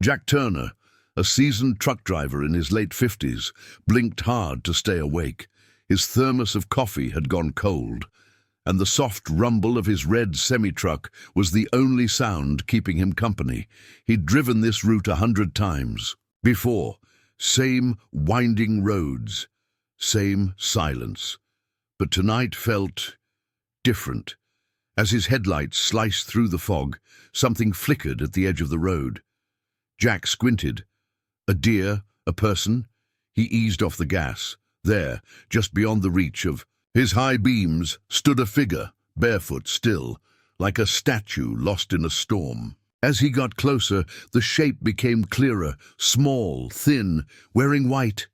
Jack Turner, a seasoned truck driver in his late 50s, blinked hard to stay awake. His thermos of coffee had gone cold, and the soft rumble of his red semi-truck was the only sound keeping him company. He'd driven this route 100 times before. Same winding roads, same silence. But tonight felt different. As his headlights sliced through the fog, something flickered at the edge of the road. Jack squinted. A deer? A person? He eased off the gas. There, just beyond the reach of his high beams, stood a figure, barefoot still, like a statue lost in a storm. As he got closer, the shape became clearer, small, thin, wearing white.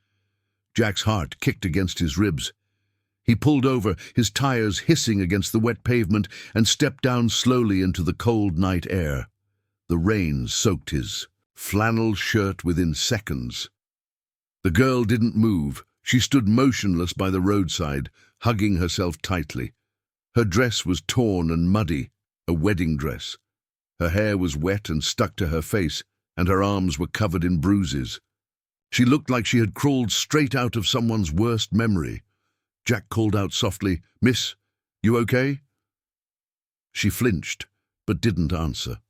Jack's heart kicked against his ribs. He pulled over, his tires hissing against the wet pavement, and stepped down slowly into the cold night air. The rain soaked his flannel shirt within seconds. The girl didn't move. She stood motionless by the roadside, hugging herself tightly. Her dress was torn and muddy, a wedding dress. Her hair was wet and stuck to her face, and her arms were covered in bruises. She looked like she had crawled straight out of someone's worst memory. Jack called out softly, "Miss, you okay?" She flinched, but didn't answer.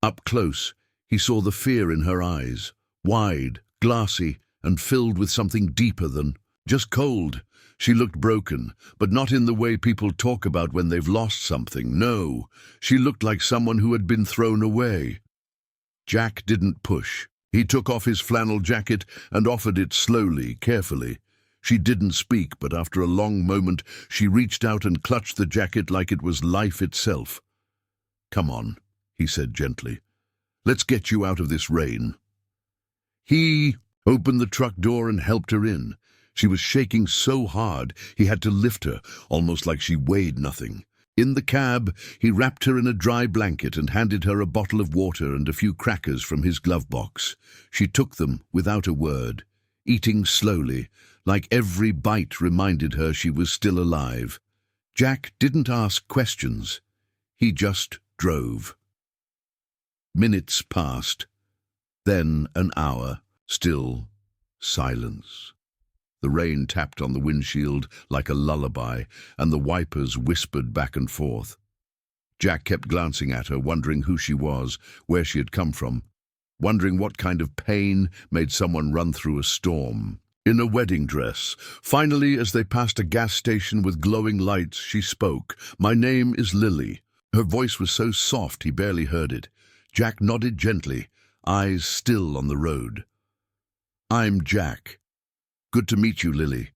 Up close, he saw the fear in her eyes, wide, glassy, and filled with something deeper than just cold. She looked broken, but not in the way people talk about when they've lost something. No, she looked like someone who had been thrown away. Jack didn't push. He took off his flannel jacket and offered it slowly, carefully. She didn't speak, but after a long moment, she reached out and clutched the jacket like it was life itself. "Come on," he said gently. "Let's get you out of this rain." He opened the truck door and helped her in. She was shaking so hard he had to lift her, almost like she weighed nothing. In the cab, he wrapped her in a dry blanket and handed her a bottle of water and a few crackers from his glove box. She took them without a word, eating slowly, like every bite reminded her she was still alive. Jack didn't ask questions. He just drove. Minutes passed, then an hour, still silence. The rain tapped on the windshield like a lullaby, and the wipers whispered back and forth. Jack kept glancing at her, wondering who she was, where she had come from, wondering what kind of pain made someone run through a storm. In a wedding dress. Finally, as they passed a gas station with glowing lights, she spoke. "My name is Lily." Her voice was so soft he barely heard it. Jack nodded gently, eyes still on the road. "I'm Jack. Good to meet you, Lily."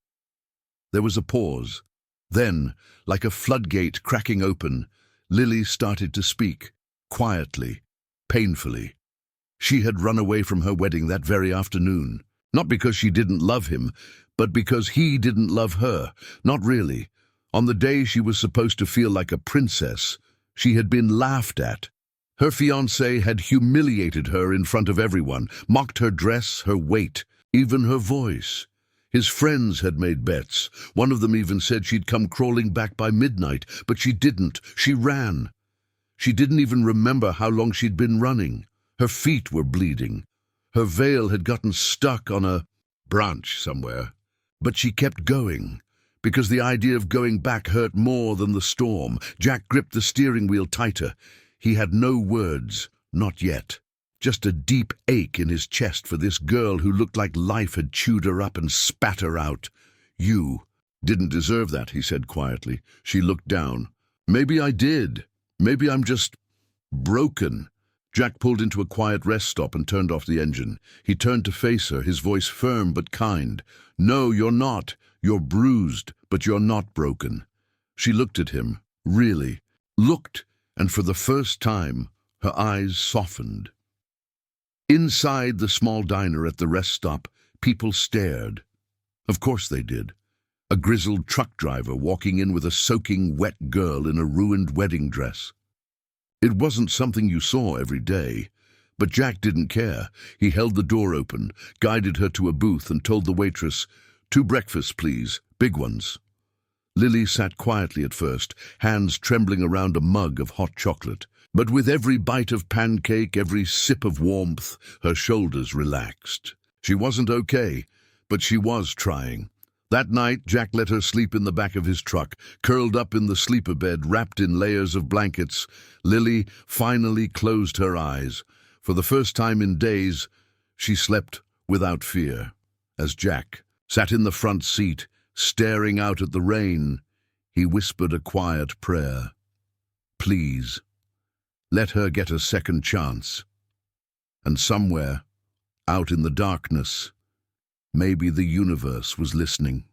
There was a pause. Then, like a floodgate cracking open, Lily started to speak, quietly, painfully. She had run away from her wedding that very afternoon. Not because she didn't love him, but because he didn't love her. Not really. On the day she was supposed to feel like a princess, she had been laughed at. Her fiancé had humiliated her in front of everyone, mocked her dress, her weight, even her voice. His friends had made bets. One of them even said she'd come crawling back by midnight, but she didn't. She ran. She didn't even remember how long she'd been running. Her feet were bleeding. Her veil had gotten stuck on a branch somewhere. But she kept going, because the idea of going back hurt more than the storm. Jack gripped the steering wheel tighter. He had no words, not yet. Just a deep ache in his chest for this girl who looked like life had chewed her up and spat her out. "You didn't deserve that," he said quietly. She looked down. "Maybe I did. Maybe I'm just broken." Jack pulled into a quiet rest stop and turned off the engine. He turned to face her, his voice firm but kind. "No, you're not. You're bruised, but you're not broken." She looked at him, really. Looked, and for the first time, her eyes softened. Inside the small diner at the rest stop, people stared. Of course they did. A grizzled truck driver walking in with a soaking wet girl in a ruined wedding dress. It wasn't something you saw every day, but Jack didn't care. He held the door open, guided her to a booth and told the waitress, "2 breakfasts, please, big ones." Lily sat quietly at first, hands trembling around a mug of hot chocolate. But with every bite of pancake, every sip of warmth, her shoulders relaxed. She wasn't okay, but she was trying. That night, Jack let her sleep in the back of his truck, curled up in the sleeper bed, wrapped in layers of blankets. Lily finally closed her eyes. For the first time in days, she slept without fear. As Jack sat in the front seat, staring out at the rain, he whispered a quiet prayer. Please, let her get a second chance. And somewhere, out in the darkness, maybe the universe was listening.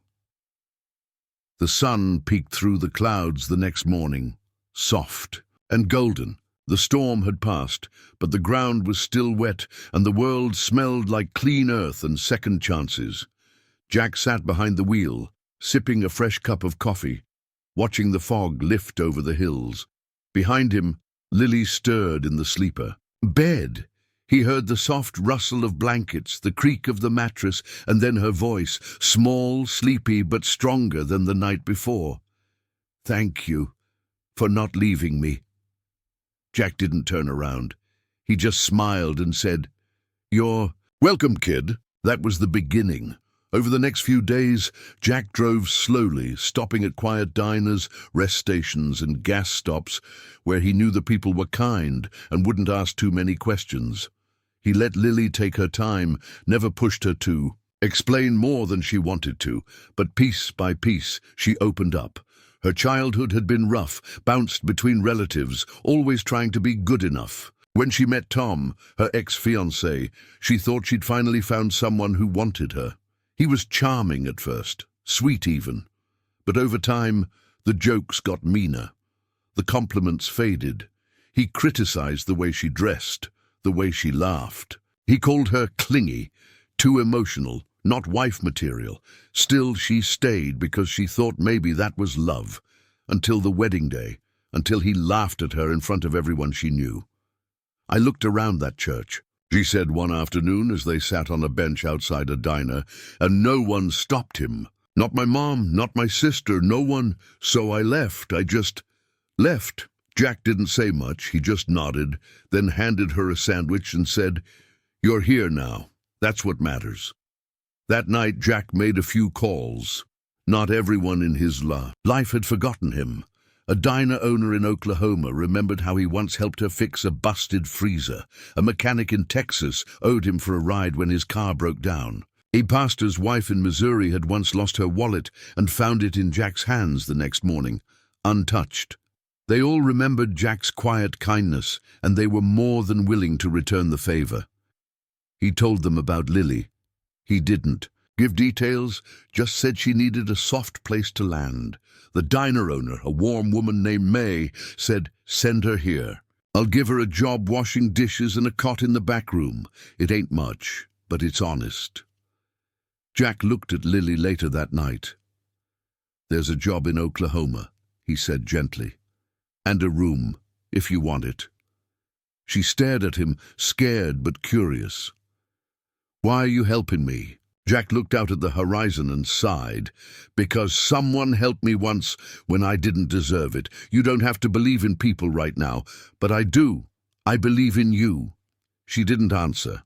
The sun peeked through the clouds the next morning, soft and golden. The storm had passed, but the ground was still wet, and the world smelled like clean earth and second chances. Jack sat behind the wheel, sipping a fresh cup of coffee, watching the fog lift over the hills. Behind him, Lily stirred in the sleeper. Bed! He heard the soft rustle of blankets, the creak of the mattress, and then her voice, small, sleepy, but stronger than the night before. Thank you for not leaving me. Jack didn't turn around. He just smiled and said, You're welcome, kid. That was the beginning. Over the next few days, Jack drove slowly, stopping at quiet diners, rest stations, and gas stops where he knew the people were kind and wouldn't ask too many questions. He let Lily take her time, never pushed her to explain more than she wanted to, but piece by piece she opened up. Her childhood had been rough, bounced between relatives, always trying to be good enough. When she met Tom, her ex-fiancé, she thought she'd finally found someone who wanted her. He was charming at first, sweet even. But over time, the jokes got meaner. The compliments faded. He criticized the way she dressed, the way she laughed. He called her clingy, too emotional, not wife material. Still, she stayed because she thought maybe that was love. Until the wedding day, until he laughed at her in front of everyone she knew. I looked around that church, she said one afternoon as they sat on a bench outside a diner, and no one stopped him. Not my mom, not my sister, no one. So I left. I just left. Jack didn't say much. He just nodded, then handed her a sandwich and said, You're here now. That's what matters. That night, Jack made a few calls. Not everyone in his life had forgotten him. A diner owner in Oklahoma remembered how he once helped her fix a busted freezer. A mechanic in Texas owed him for a ride when his car broke down. A pastor's wife in Missouri had once lost her wallet and found it in Jack's hands the next morning, untouched. They all remembered Jack's quiet kindness, and they were more than willing to return the favor. He told them about Lily. He didn't give details, just said she needed a soft place to land. The diner owner, a warm woman named May, said, Send her here. I'll give her a job washing dishes and a cot in the back room. It ain't much, but it's honest. Jack looked at Lily later that night. There's a job in Oklahoma, he said gently. And a room, if you want it. She stared at him, scared but curious. Why are you helping me? Jack looked out at the horizon and sighed. Because someone helped me once when I didn't deserve it. You don't have to believe in people right now, but I do. I believe in you. She didn't answer.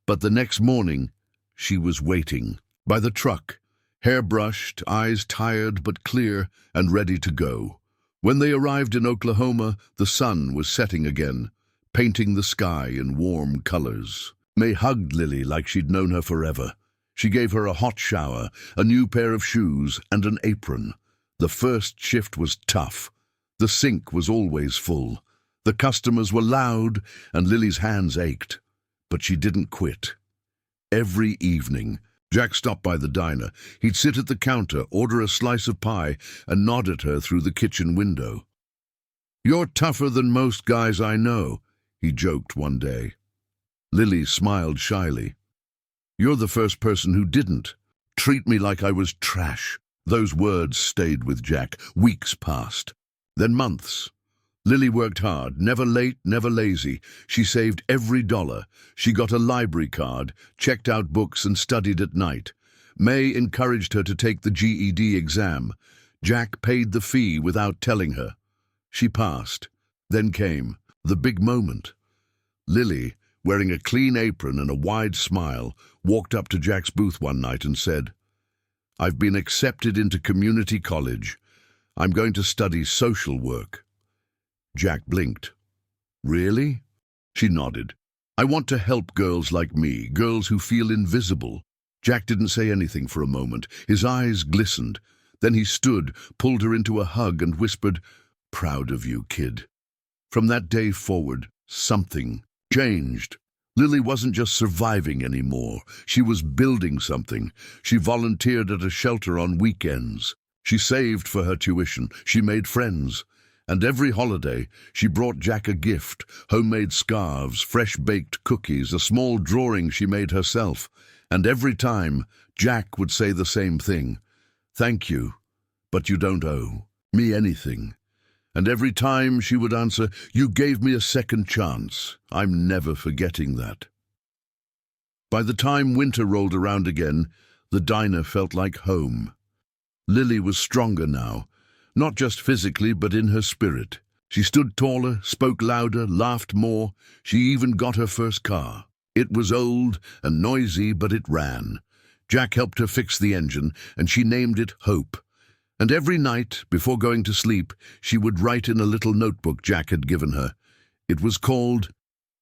But the next morning, she was waiting. By the truck, hair brushed, eyes tired but clear and ready to go. When they arrived in Oklahoma, the sun was setting again, painting the sky in warm colors. May hugged Lily like she'd known her forever. She gave her a hot shower, a new pair of shoes, and an apron. The first shift was tough. The sink was always full. The customers were loud, and Lily's hands ached. But she didn't quit. Every evening, Jack stopped by the diner. He'd sit at the counter, order a slice of pie, and nod at her through the kitchen window. You're tougher than most guys I know, he joked one day. Lily smiled shyly. You're the first person who didn't. Treat me like I was trash. Those words stayed with Jack. Weeks passed. Then months. Lily worked hard, never late, never lazy. She saved every dollar. She got a library card, checked out books and studied at night. May encouraged her to take the GED exam. Jack paid the fee without telling her. She passed. Then came The big moment. Lily, wearing a clean apron and a wide smile, walked up to Jack's booth one night and said, "I've been accepted into community college. I'm going to study social work." Jack blinked. "Really?" She nodded. "I want to help girls like me, girls who feel invisible." Jack didn't say anything for a moment. His eyes glistened. Then he stood, pulled her into a hug and whispered, "Proud of you, kid." From that day forward, something changed. Lily wasn't just surviving anymore. She was building something. She volunteered at a shelter on weekends. She saved for her tuition. She made friends. And every holiday, she brought Jack a gift: homemade scarves, fresh-baked cookies, a small drawing she made herself. And every time, Jack would say the same thing: "Thank you, but you don't owe me anything." And every time she would answer, "You gave me a second chance. I'm never forgetting that." By the time winter rolled around again, the diner felt like home. Lily was stronger now, not just physically but in her spirit. She stood taller, spoke louder, laughed more. She even got her first car. It was old and noisy, but it ran. Jack helped her fix the engine, and she named it Hope. And every night, before going to sleep, she would write in a little notebook Jack had given her. It was called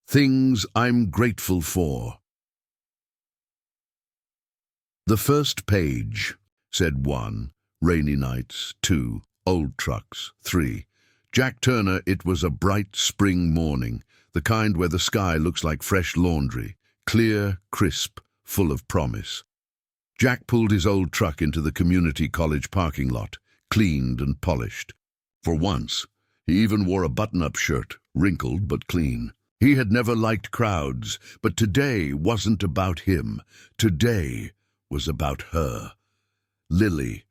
Things I'm Grateful For. The first page said 1, rainy nights; 2, old trucks; 3, Jack Turner. It was a bright spring morning, the kind where the sky looks like fresh laundry, clear, crisp, full of promise. Jack pulled his old truck into the community college parking lot, cleaned and polished. For once, he even wore a button-up shirt, wrinkled but clean. He had never liked crowds, but today wasn't about him. Today was about her. Lily,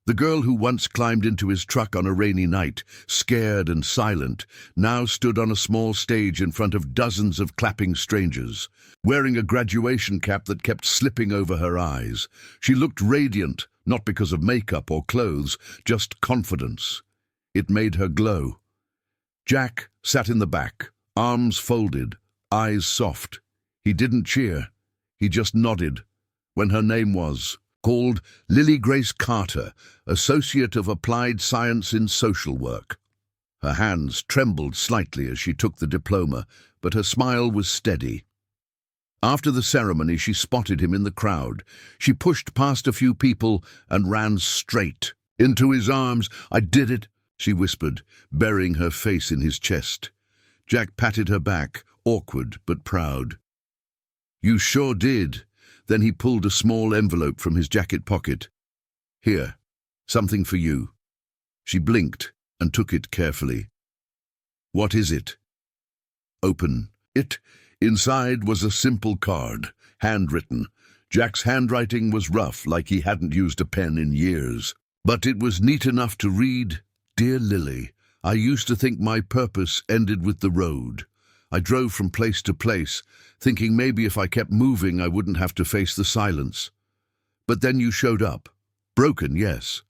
the girl who once climbed into his truck on a rainy night, scared and silent, now stood on a small stage in front of dozens of clapping strangers. Wearing a graduation cap that kept slipping over her eyes, she looked radiant, not because of makeup or clothes, just confidence. It made her glow. Jack sat in the back, arms folded, eyes soft. He didn't cheer. He just nodded when her name was called Lily Grace Carter, Associate of Applied Science in Social Work. Her hands trembled slightly as she took the diploma, but her smile was steady. After the ceremony, she spotted him in the crowd. She pushed past a few people and ran straight into his arms. "I did it," she whispered, burying her face in his chest. Jack patted her back, awkward but proud. "You sure did." Then he pulled a small envelope from his jacket pocket. "Here, something for you." She blinked and took it carefully. "What is it?" "Open it." Inside was a simple card, handwritten. Jack's handwriting was rough, like he hadn't used a pen in years. But it was neat enough to read, "Dear Lily, I used to think my purpose ended with the road. I drove from place to place, thinking maybe if I kept moving I wouldn't have to face the silence. But then you showed up. Broken, yes,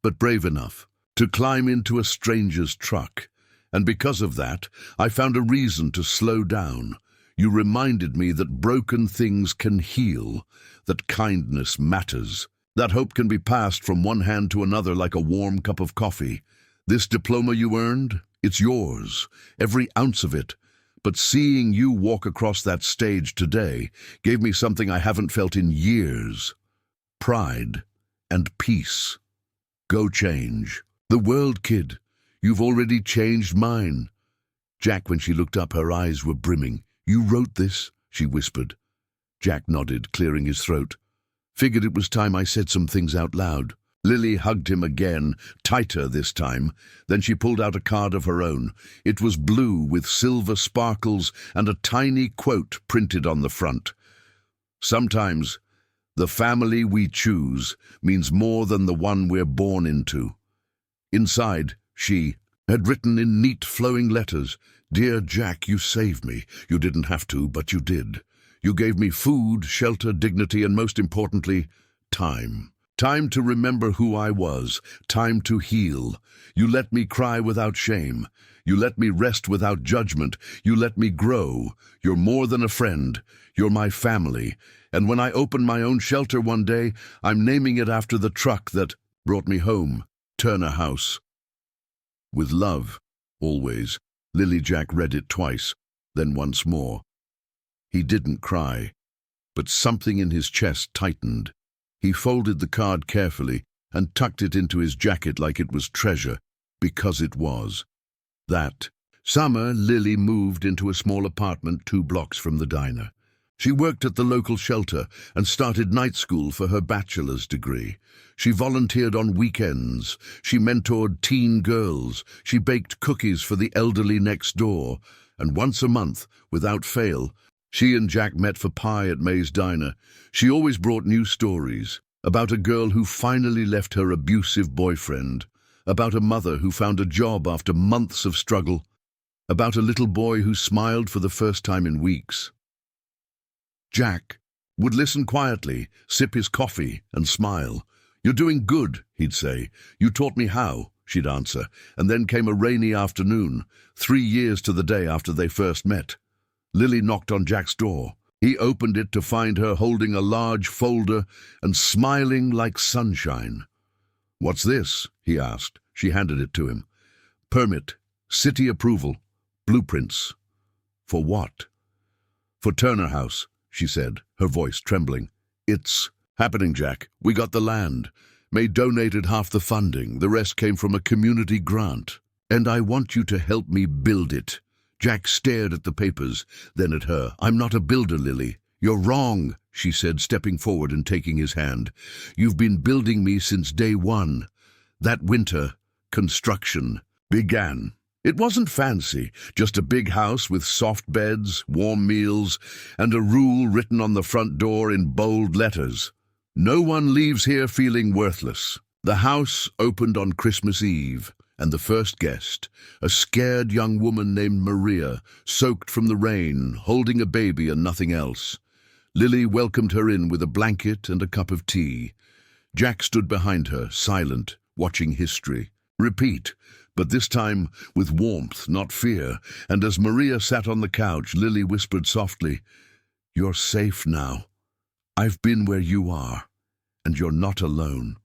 but brave enough to climb into a stranger's truck. And because of that, I found a reason to slow down. You reminded me that broken things can heal, that kindness matters, that hope can be passed from one hand to another like a warm cup of coffee. This diploma you earned, it's yours, every ounce of it. But seeing you walk across that stage today gave me something I haven't felt in years: pride and peace. Go change the world, kid. You've already changed mine." Jack, when she looked up, her eyes were brimming. "You wrote this?" she whispered. Jack nodded, clearing his throat. "Figured it was time I said some things out loud." Lily hugged him again, tighter this time. Then she pulled out a card of her own. It was blue with silver sparkles and a tiny quote printed on the front. "Sometimes the family we choose means more than the one we're born into." Inside, she had written in neat flowing letters, "Dear Jack, you saved me. You didn't have to, but you did. You gave me food, shelter, dignity, and most importantly, time. Time to remember who I was. Time to heal. You let me cry without shame. You let me rest without judgment. You let me grow. You're more than a friend. You're my family. And when I open my own shelter one day, I'm naming it after the truck that brought me home, Turner House. With love, always. Lily Jack read it twice, then once more. He didn't cry, but something in his chest tightened. He folded the card carefully and tucked it into his jacket like it was treasure, because it was. That summer, Lily moved into a small apartment 2 blocks from the diner. She worked at the local shelter and started night school for her bachelor's degree. She volunteered on weekends. She mentored teen girls. She baked cookies for the elderly next door. And once a month, without fail, she and Jack met for pie at May's Diner. She always brought new stories about a girl who finally left her abusive boyfriend, about a mother who found a job after months of struggle, about a little boy who smiled for the first time in weeks. Jack would listen quietly, sip his coffee, and smile. "You're doing good," he'd say. "You taught me how," she'd answer. And then came a rainy afternoon, 3 years to the day after they first met. Lily knocked on Jack's door. He opened it to find her holding a large folder and smiling like sunshine. "What's this?" he asked. She handed it to him. "Permit, city approval, blueprints." "For what?" "For Turner House," she said, her voice trembling. "It's happening, Jack. We got the land. May donated half the funding. The rest came from a community grant. And I want you to help me build it." Jack stared at the papers, then at her. "I'm not a builder, Lily." "You're wrong," she said, stepping forward and taking his hand. "You've been building me since day one." That winter, construction began. It wasn't fancy, just a big house with soft beds, warm meals, and a rule written on the front door in bold letters. No one leaves here feeling worthless. The house opened on Christmas Eve, and the first guest, a scared young woman named Maria, soaked from the rain, holding a baby and nothing else. Lily welcomed her in with a blanket and a cup of tea. Jack stood behind her, silent, watching history repeat, but this time with warmth, not fear. And as Maria sat on the couch, Lily whispered softly, "You're safe now. I've been where you are, and you're not alone."